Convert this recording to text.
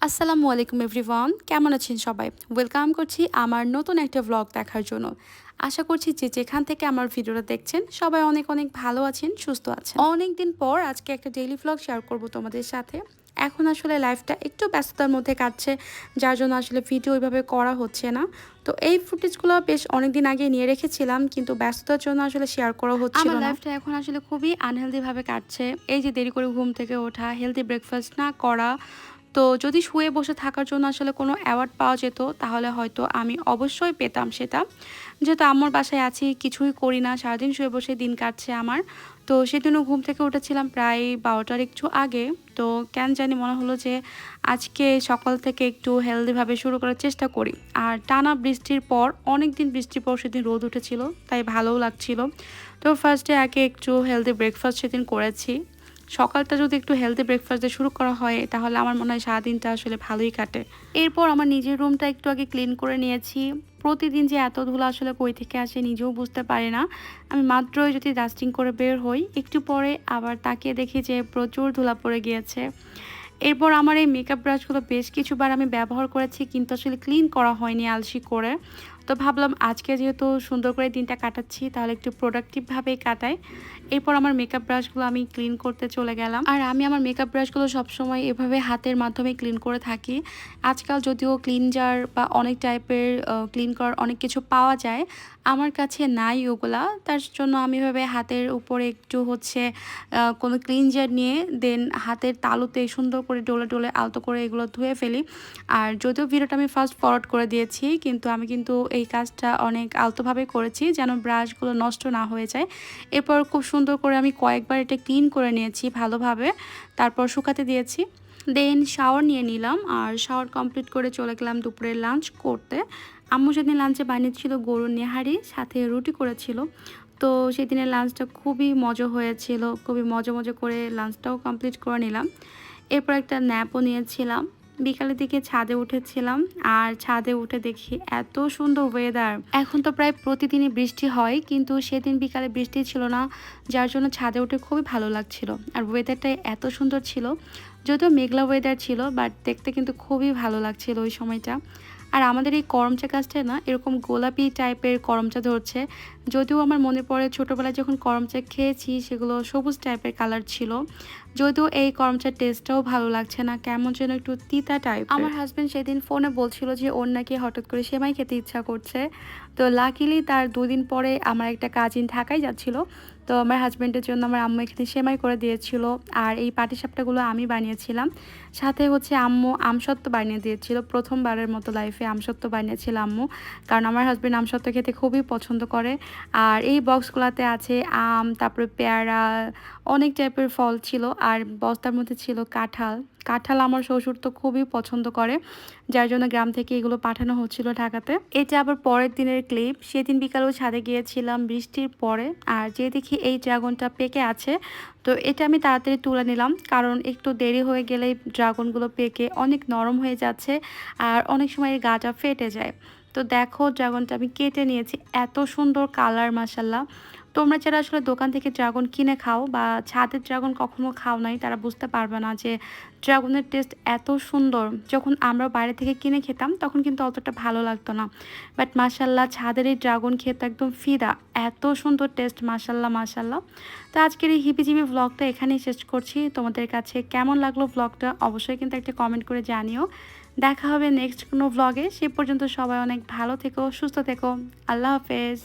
আসসালামু আলাইকুম এভরিওয়ান, কেমন আছেন সবাই? ওয়েলকাম করছি আমার নতুন একটা ব্লগ দেখার জন্য। আশা করছি যে যেখান থেকে আমার ভিডিওটা দেখছেন সবাই অনেক অনেক ভালো আছেন, সুস্থ আছেন। অনেক দিন পর আজকে একটা ডেইলি ব্লগ শেয়ার করব তোমাদের সাথে। এখন আসলে লাইফটা একটু ব্যস্ততার মধ্যে কাটছে, যার জন্য আসলে ভিডিও ওইভাবে করা হচ্ছে না। তো এই ফুটেজগুলো বেশ অনেকদিন আগে নিয়ে রেখেছিলাম, কিন্তু ব্যস্ততার জন্য আসলে শেয়ার করা হচ্ছিল না। আমার লাইফটা এখন আসলে খুবই আনহেলদিভাবে কাটছে। এই যে দেরি করে ঘুম থেকে ওঠা, হেলদি ব্রেকফাস্ট না করা, তো যদি শুয়ে বসে থাকার জন্য আসলে কোনো অ্যাওয়ার্ড পাওয়া যেত তাহলে হয়তো আমি অবশ্যই পেতাম সেটা। যেহেতু আম্মুর বাসায় আছি, কিছুই করি না, সারাদিন শুয়ে বসে দিন কাটছে আমার। তো সেদিনও ঘুম থেকে উঠেছিলাম প্রায় 12টার একটু আগে। তো কেন জানি মনে হলো যে আজকে সকাল থেকে একটু হেলদিভাবে শুরু করার চেষ্টা করি। আর টানা বৃষ্টির পর, অনেক দিন বৃষ্টির পর সেদিন রোদ উঠেছিল, তাই ভালোও লাগছিল। তো ফার্স্টে আগে একটু হেলদি ব্রেকফাস্ট সেদিন করেছি। সকালটা যদি একটু হেলদি ব্রেকফাস্ট দিয়ে শুরু করা হয় তাহলে আমার মনে হয় সারাদিনটা আসলে ভালোই কাটে। এরপর আমার নিজের রুমটা একটু আগে ক্লিন করে নিয়েছি। প্রতিদিন যে এত ধুলো আসলে কই থেকে আসে নিজেও বুঝতে পারি না। আমি মাত্রই যদি ডাস্টিং করে বের হই, একটু পরে আবার তাকিয়ে দেখি যে প্রচুর ধুলা পড়ে গিয়েছে। এরপর আমার এই মেকআপ ব্রাশগুলো বেশ কিছুবার আমি ব্যবহার করেছি, কিন্তু আসলে ক্লিন করা হয়নি আলসি করে। তো ভাবলাম আজকে যেহেতু সুন্দর করে দিনটা কাটাচ্ছি, তাহলে একটু প্রোডাক্টিভভাবেই কাটাই। এরপর আমার মেকআপ ব্রাশগুলো আমি ক্লিন করতে চলে গেলাম। আর আমি আমার মেকআপ ব্রাশগুলো সবসময় এভাবে হাতের মাধ্যমে ক্লিন করে থাকি। আজকাল যদিও ক্লিনজার বা অনেক টাইপের ক্লিন করার অনেক কিছু পাওয়া যায়, আমার কাছে নাই ওগুলা। তার জন্য আমি এভাবে হাতের উপরে একটু কোনো ক্লিনজার নিয়ে দেন হাতের তালুতে সুন্দর করে ডলে ডলে আলতো করে এগুলো ধুয়ে ফেলি। আর যদিও ভিডিওটা আমি ফার্স্ট ফরওয়ার্ড করে দিয়েছি, কিন্তু আমি এই কাজটা অনেক আলতোভাবে করেছি যেন ব্রাশগুলো নষ্ট না হয়ে যায়। এরপর খুব সুন্দর করে আমি কয়েকবার এটা ক্লিন করে নিয়েছি ভালোভাবে, তারপর শুকাতে দিয়েছি। দেন শাওয়ার নিয়ে নিলাম, আর শাওয়ার কমপ্লিট করে চলে গেলাম দুপুরের লাঞ্চ করতে। আম্মু সেদিন লাঞ্চে বানিয়েছিল গরুর নেহারি, সাথে রুটি করেছিল। তো সেদিনের লাঞ্চটা খুবই মজা হয়েছিল, খুবই মজা মজা করে লাঞ্চটাও কমপ্লিট করে নিলাম। এরপর একটা ন্যাপও নিয়েছিলাম। বিকালের দিকে ছাদে উঠেছিলাম, আর ছাদে উঠে দেখি এত সুন্দর ওয়েদার। এখন তো প্রায় প্রতিদিনই বৃষ্টি হয়, কিন্তু সেদিন বিকালে বৃষ্টি ছিল না, যার জন্য ছাদে উঠে খুবই ভালো লাগছিল। আর ওয়েদারটা এত সুন্দর ছিল, যদিও মেঘলা ওয়েদার ছিল, বাট দেখতে কিন্তু খুবই ভালো লাগছিল ওই সময়টা। আর আমাদের এই করমচা গাছটায় না এরকম গোলাপি টাইপের করমচা ধরছে। যদিও আমার মনে পড়ে ছোটোবেলায় যখন করমচা খেয়েছি সেগুলো সবুজ টাইপের কালার ছিল। যদিও এই করমচার টেস্টটাও ভালো লাগছে না, কেমন যেন একটু তিতা টাইপ। আমার হাজব্যান্ড সেদিন ফোনে বলছিল যে ওর নাকি হঠাৎ করে সেমাই খেতে ইচ্ছা করছে। তো লাকিলি তার 2 দিন পরে আমার একটা কাজিন ঢাকায় যাচ্ছিল। তো আমার হাজব্যান্ডের জন্য আমার আম্মু এখানে সেমাই করে দিয়েছিল। আর এই পাটিসাপটাগুলো আমি বানিয়েছিলাম। সাথে আম্মু আমসত্ত্ব বানিয়ে দিয়েছিল। প্রথমবারের মতো লাইফে আমসত্ত্ব বানিয়েছিল আম্মু, কারণ আমার হাজব্যান্ড আমসত্ত্ব খেতে খুবই পছন্দ করে। আর এই বক্সগুলোতে আছে আম, তারপরে পেয়ারা, অনেক টাইপের ফল ছিল। আর বস্তার মধ্যে ছিল কাঁঠাল। কাঁঠাল আমার শ্বশুর তো খুবই পছন্দ করে, যার জন্য গ্রাম থেকে এগুলো পাঠানো হচ্ছিল ঢাকাতে। এটা আবার পরের দিনের ক্লিপ। সেদিন বিকালেও ছাদে গিয়েছিলাম বৃষ্টির পরে, আর যে দেখি এই ড্রাগনটা পেকে আছে। তো এটা আমি তাড়াতাড়ি তুলে নিলাম, কারণ একটু দেরি হয়ে গেলেই ড্রাগনগুলো পেকে অনেক নরম হয়ে যাচ্ছে, আর অনেক সময় এর গাটা ফেটে যায়। তো দেখো ড্রাগনটা আমি কেটে নিয়েছি, এত সুন্দর কালার মাশাল্লাহ। তোমরা যারা আসলে দোকান থেকে ড্রাগন কিনে খাও বা ছাদের ড্রাগন কখনো খাও নাই, তারা বুঝতে পারবে না যে ড্রাগনের টেস্ট এত সুন্দর। যখন আমরা বাইরে থেকে কিনে খেতাম তখন কিন্তু অতটা ভালো লাগতো না, বাট মাশাল্লাহ ছাদের এই ড্রাগন খেতে একদম ফিদা, এত সুন্দর টেস্ট, মাশাল্লাহ মাশাল্লাহ। তো আজকের এই হিপিজিপি ব্লগটা এখানেই শেষ করছি। তোমাদের কাছে কেমন লাগলো ব্লগটা অবশ্যই কিন্তু একটা কমেন্ট করে জানিও। দেখা হবে নেক্সট কোনো ব্লগে। সে পর্যন্ত সবাই অনেক ভালো থেকো, সুস্থ থেকো। আল্লাহ হাফেজ।